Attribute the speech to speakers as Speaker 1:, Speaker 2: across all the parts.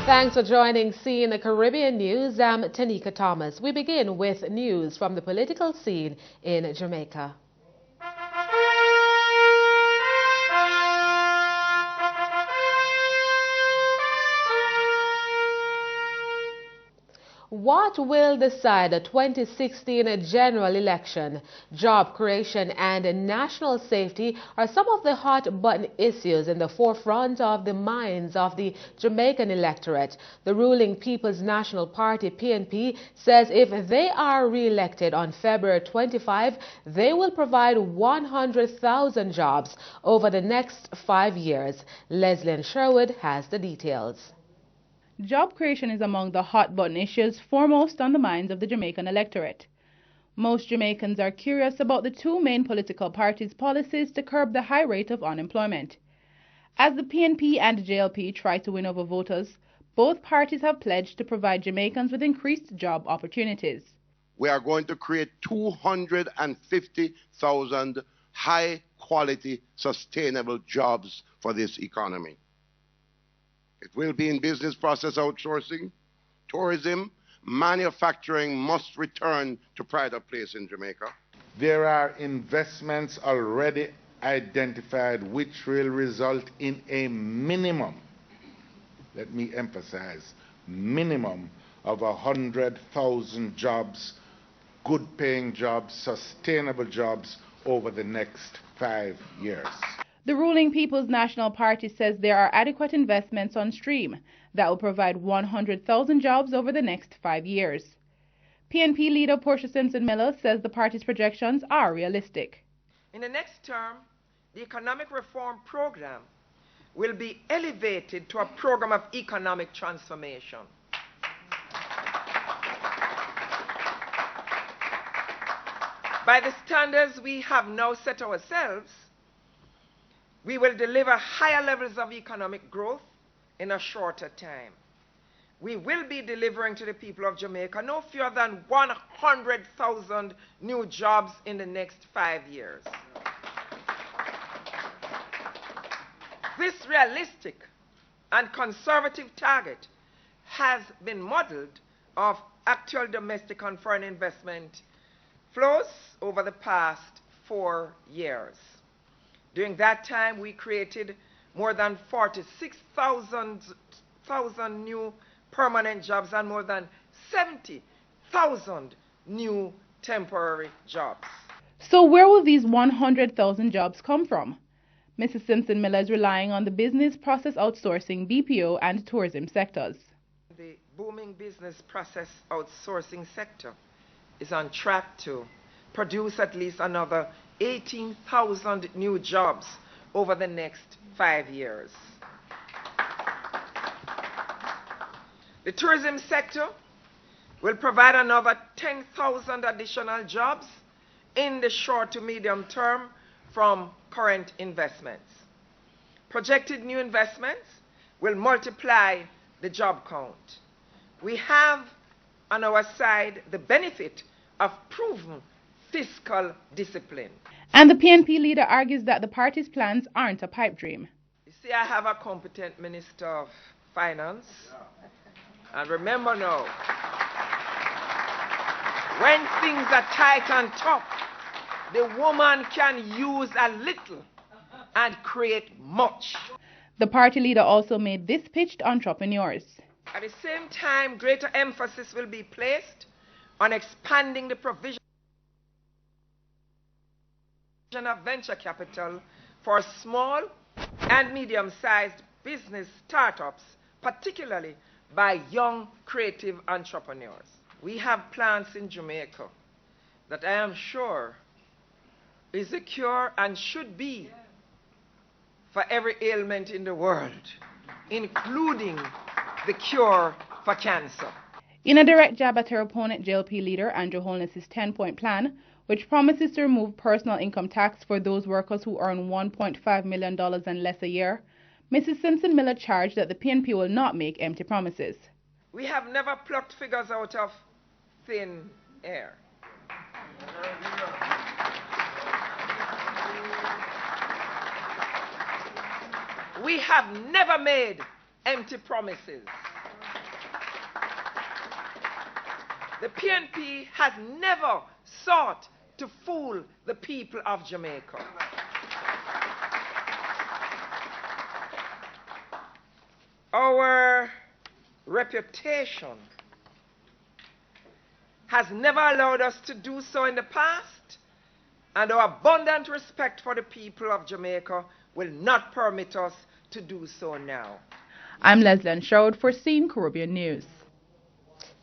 Speaker 1: Thanks for joining CEEN Caribbean News. I'm Tanika Thomas. We begin with news from the political scene in Jamaica. What will decide the 2016 general election? Job creation and national safety are some of the hot-button issues in the forefront of the minds of the Jamaican electorate. The ruling People's National Party, PNP, says if they are re-elected on February 25, they will provide 100,000 jobs over the next 5 years. Leslie Sherwood has the details.
Speaker 2: Job creation is among the hot-button issues foremost on the minds of the Jamaican electorate. Most Jamaicans are curious about the two main political parties' policies to curb the high rate of unemployment. As the PNP and JLP try to win over voters, both parties have pledged to provide Jamaicans with increased job opportunities.
Speaker 3: We are going to create 250,000 high-quality, sustainable jobs for this economy. It will be in business process outsourcing, tourism, manufacturing must return to pride of place in Jamaica.
Speaker 4: There are investments already identified which will result in a minimum, let me emphasize, minimum of 100,000 jobs, good paying jobs, sustainable jobs over the next 5 years.
Speaker 2: The ruling People's National Party says there are adequate investments on stream that will provide 100,000 jobs over the next 5 years. PNP leader Portia Simpson-Miller says the party's projections are realistic.
Speaker 5: In the next term, the economic reform program will be elevated to a program of economic transformation. By the standards we have now set ourselves, we will deliver higher levels of economic growth in a shorter time. We will be delivering to the people of Jamaica no fewer than 100,000 new jobs in the next 5 years. This realistic and conservative target has been modeled off actual domestic and foreign investment flows over the past 4 years. During that time, we created more than 46,000 new permanent jobs and more than 70,000 new temporary jobs.
Speaker 2: So where will these 100,000 jobs come from? Mrs. Simpson-Miller is relying on the business process outsourcing, BPO, and tourism sectors.
Speaker 5: The booming business process outsourcing sector is on track to produce at least another 18,000 new jobs over the next 5 years. The tourism sector will provide another 10,000 additional jobs in the short to medium term from current investments. Projected new investments will multiply the job count. We have on our side the benefit of proven fiscal discipline.
Speaker 2: And the PNP leader argues that the party's plans aren't a pipe dream.
Speaker 5: You see, I have a competent Minister of Finance. And remember now, when things are tight and tough, the woman can use a little and create much.
Speaker 2: The party leader also made this pitch to entrepreneurs.
Speaker 5: At the same time, greater emphasis will be placed on expanding the provision of venture capital for small and medium-sized business startups, particularly by young creative entrepreneurs. We have plants in Jamaica that I am sure is a cure and should be for every ailment in the world, including the cure for cancer.
Speaker 2: In a direct jab at her opponent, JLP leader Andrew Holness's 10-point plan, which promises to remove personal income tax for those workers who earn $1.5 million and less a year, Mrs. Simpson-Miller charged that the PNP will not make empty promises.
Speaker 5: We have never plucked figures out of thin air. We have never made empty promises. The PNP has never sought to fool the people of Jamaica. Our reputation has never allowed us to do so in the past, and our abundant respect for the people of Jamaica will not permit us to do so now.
Speaker 2: I'm Leslie Anshaud for CEEN Caribbean News.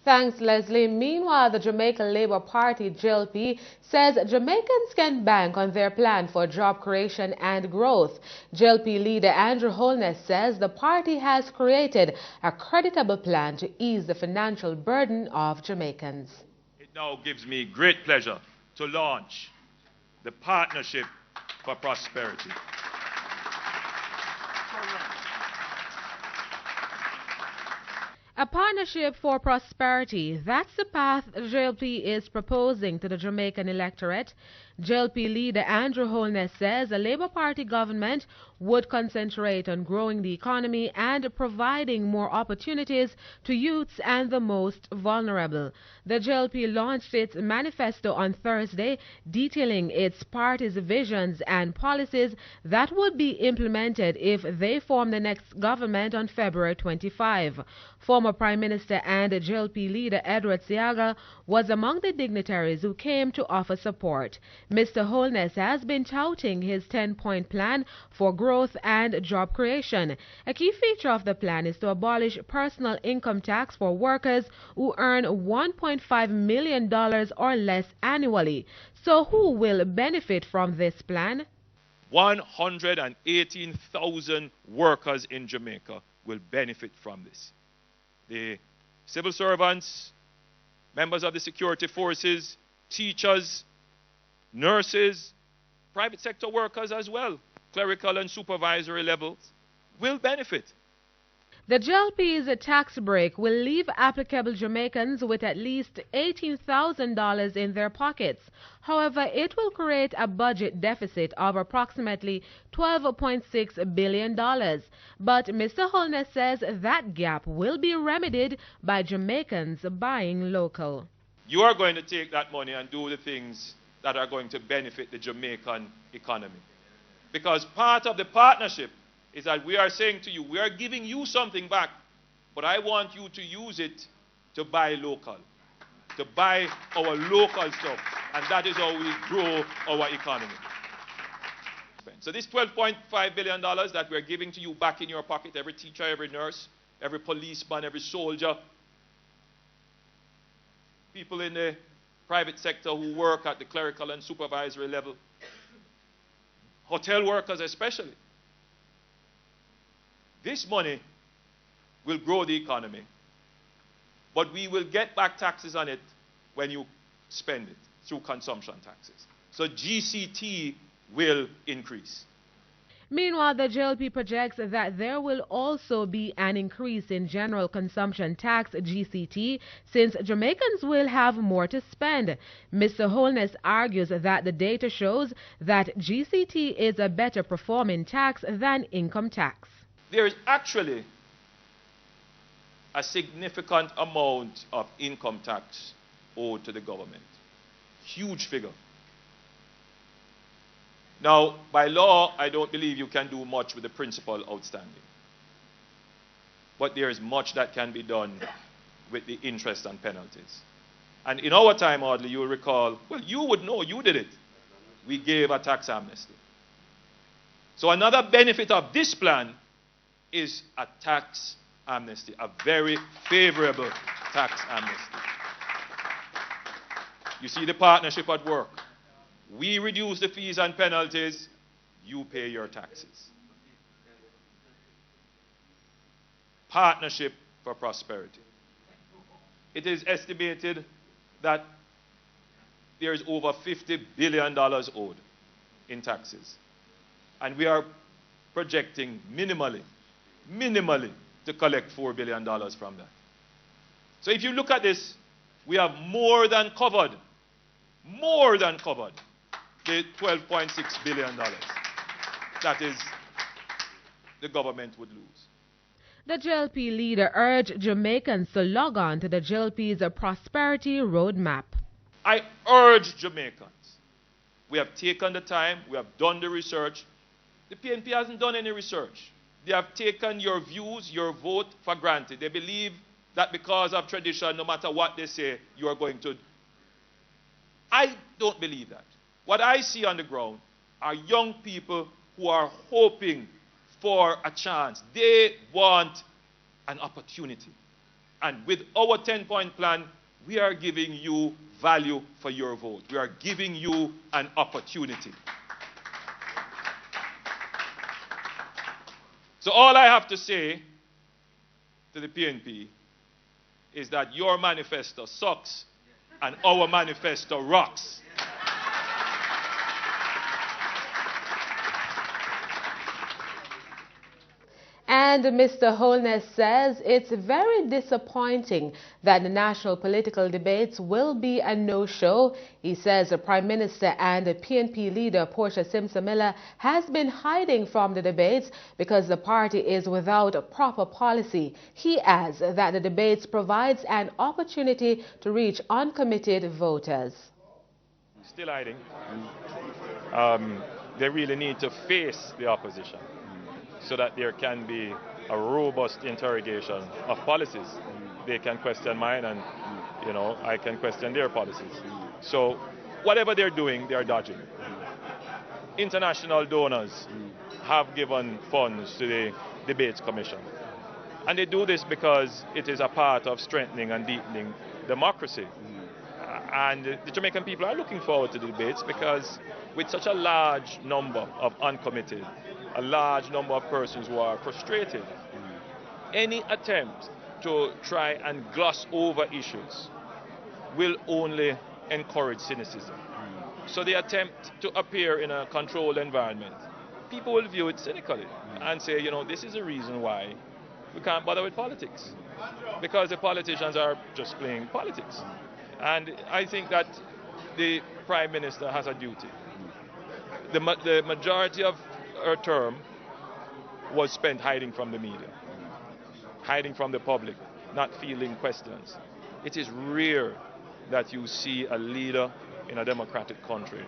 Speaker 1: Thanks, Leslie. Meanwhile, the Jamaican Labour Party, JLP, says Jamaicans can bank on their plan for job creation and growth. JLP leader Andrew Holness says the party has created a creditable plan to ease the financial burden of Jamaicans.
Speaker 6: It now gives me great pleasure to launch the Partnership for Prosperity.
Speaker 1: A partnership for prosperity, that's the path JLP is proposing to the Jamaican electorate. JLP leader Andrew Holness says a Labour Party government would concentrate on growing the economy and providing more opportunities to youths and the most vulnerable. The JLP launched its manifesto on Thursday, detailing its party's visions and policies that would be implemented if they form the next government on February 25. Former Prime Minister and JLP leader Edward Seaga was among the dignitaries who came to offer support. Mr. Holness has been touting his 10-point plan for growth and job creation. A key feature of the plan is to abolish personal income tax for workers who earn $1.5 million or less annually. So who will benefit from this plan?
Speaker 6: 118,000 workers in Jamaica will benefit from this. The civil servants, members of the security forces, teachers, nurses, private sector workers as well, clerical and supervisory levels, will benefit.
Speaker 1: The JLP's tax break will leave applicable Jamaicans with at least $18,000 in their pockets. However, it will create a budget deficit of approximately $12.6 billion. But Mr. Holness says that gap will be remedied by Jamaicans buying local.
Speaker 6: You are going to take that money and do the things that are going to benefit the Jamaican economy. Because part of the partnership is that we are saying to you, we are giving you something back, but I want you to use it to buy local, to buy our local stuff, and that is how we grow our economy. So this $12.5 billion that we're giving to you back in your pocket, every teacher, every nurse, every policeman, every soldier, people in the private sector who work at the clerical and supervisory level, hotel workers especially. This money will grow the economy, but we will get back taxes on it when you spend it through consumption taxes. So GCT will increase.
Speaker 1: Meanwhile, the JLP projects that there will also be an increase in general consumption tax GCT since Jamaicans will have more to spend. Mr. Holness argues that the data shows that GCT is a better performing tax than income tax.
Speaker 6: There is actually a significant amount of income tax owed to the government. Huge figure. Now, by law, I don't believe you can do much with the principal outstanding. But there is much that can be done with the interest and penalties. And in our time, Audley, you will recall, well, you would know, you did it. We gave a tax amnesty. So another benefit of this plan is a tax amnesty, a very favorable tax amnesty. You see the partnership at work. We reduce the fees and penalties, you pay your taxes. Partnership for prosperity. It is estimated that there is over $50 billion owed in taxes. And we are projecting minimally to collect $4 billion from that. So if you look at this, we have more than covered the $12.6 billion that is the government would lose.
Speaker 1: The JLP leader urged Jamaicans to log on to the JLP's Prosperity Roadmap.
Speaker 6: I urge Jamaicans. We have taken the time, we have done the research. The PNP hasn't done any research. They have taken your views, your vote for granted. They believe that because of tradition, no matter what they say, you are going to. I don't believe that. What I see on the ground are young people who are hoping for a chance. They want an opportunity. And with our 10-point plan, we are giving you value for your vote. We are giving you an opportunity. So all I have to say to the PNP is that your manifesto sucks and our manifesto rocks.
Speaker 1: And Mr. Holness says it's very disappointing that the national political debates will be a no-show. He says the Prime Minister and the PNP leader Portia Simpson-Miller has been hiding from the debates because the party is without a proper policy. He adds that the debates provides an opportunity to reach uncommitted voters.
Speaker 6: Still hiding. They really need to face the opposition, so that there can be a robust interrogation of policies. They can question mine and, I can question their policies. So whatever they're doing, they're dodging. International donors have given funds to the Debates Commission. And they do this because it is a part of strengthening and deepening democracy. And the Jamaican people are looking forward to the debates because with such a large number of uncommitted, a large number of persons who are frustrated, any attempt to try and gloss over issues will only encourage cynicism. So the attempt to appear in a controlled environment, people will view it cynically and say, this is the reason why we can't bother with politics, because the politicians are just playing politics. And I think that the Prime Minister has a duty. The majority of her term was spent hiding from the media, hiding from the public, not fielding questions. It is rare that you see a leader in a democratic country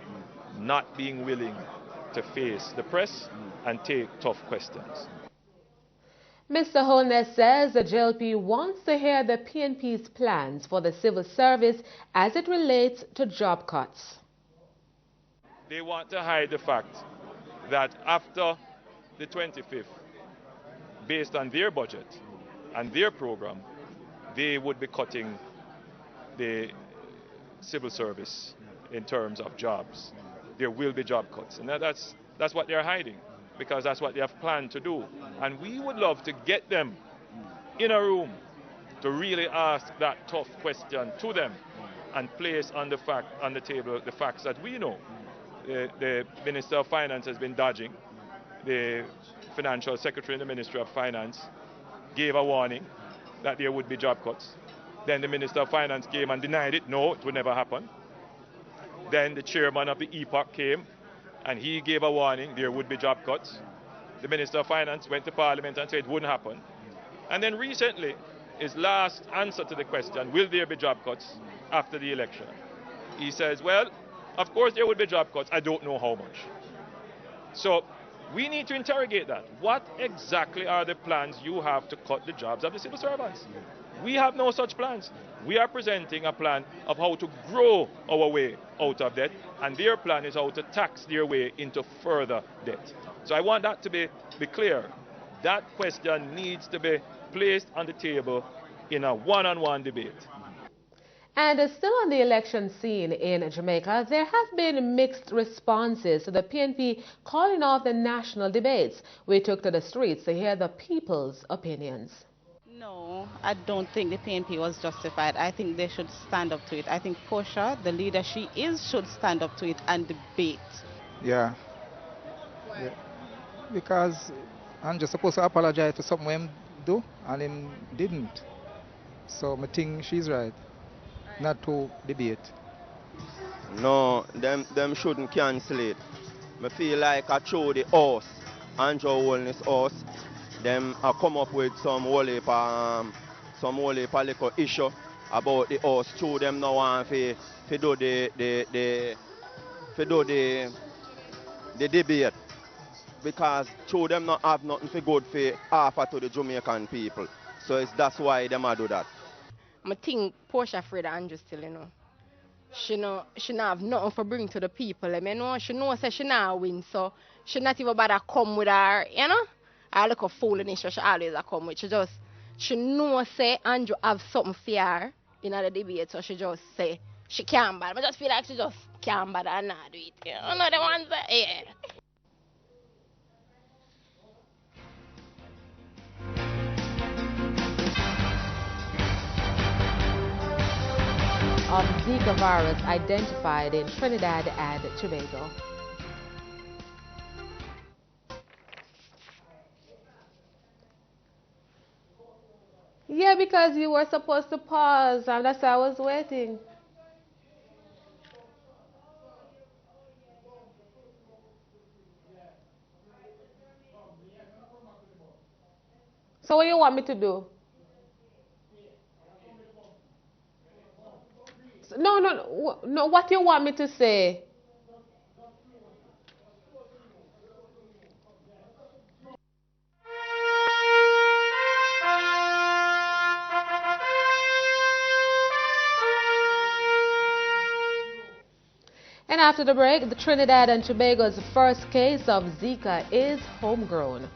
Speaker 6: not being willing to face the press and take tough questions.
Speaker 1: Mr. Holness says the JLP wants to hear the PNP's plans for the civil service as it relates to job cuts.
Speaker 6: They want to hide the fact that after the 25th, based on their budget and their program, they would be cutting the civil service in terms of jobs. There will be job cuts. And that's what they're hiding, because that's what they have planned to do. And we would love to get them in a room to really ask that tough question to them and place on the table the facts that we know. The Minister of Finance has been dodging. The Financial Secretary in the Ministry of Finance gave a warning that there would be job cuts. Then the Minister of Finance came and denied it. No, it would never happen. Then the chairman of the EPOC came and he gave a warning there would be job cuts. The Minister of Finance went to Parliament and said it wouldn't happen. And then recently, his last answer to the question, will there be job cuts after the election? He says, well, of course there will be job cuts. I don't know how much. So we need to interrogate that. What exactly are the plans you have to cut the jobs of the civil servants? We have no such plans. We are presenting a plan of how to grow our way out of debt, and their plan is how to tax their way into further debt. So I want that to be clear. That question needs to be placed on the table in a one-on-one debate.
Speaker 1: And still on the election scene in Jamaica, there have been mixed responses to the PNP calling off the national debates. We took to the streets to hear the people's opinions.
Speaker 7: No, I don't think the PNP was justified. I think they should stand up to it. I think Portia, the leader she is, should stand up to it and debate.
Speaker 8: Yeah. Because I'm just supposed to apologize for something him do, and him didn't. So I think she's right. Not to debate.
Speaker 9: No, them shouldn't cancel it. I feel like I throw the horse, Andrew Holness horse, them come up with some whole heap little issue about the house. Two them now want to do the debate, because two them not have nothing for good for offer to the Jamaican people. So that's why them do that.
Speaker 10: I think Portia afraid of Andrew still, She not have nothing for bring to the people. She knows that she not win, so she not even bother come with her, I look a fool in she always come with. She knows say Andrew have something for her in the debate, so she just say she can't bother. I just feel like she just can't bother and not do it. You know the ones that, yeah.
Speaker 1: Of Zika virus identified in Trinidad and Tobago. Yeah, because you were supposed to pause, and that's why I was waiting. So what you want me to do? No, what you want me to say? And after the break, the Trinidad and Tobago's first case of Zika is homegrown.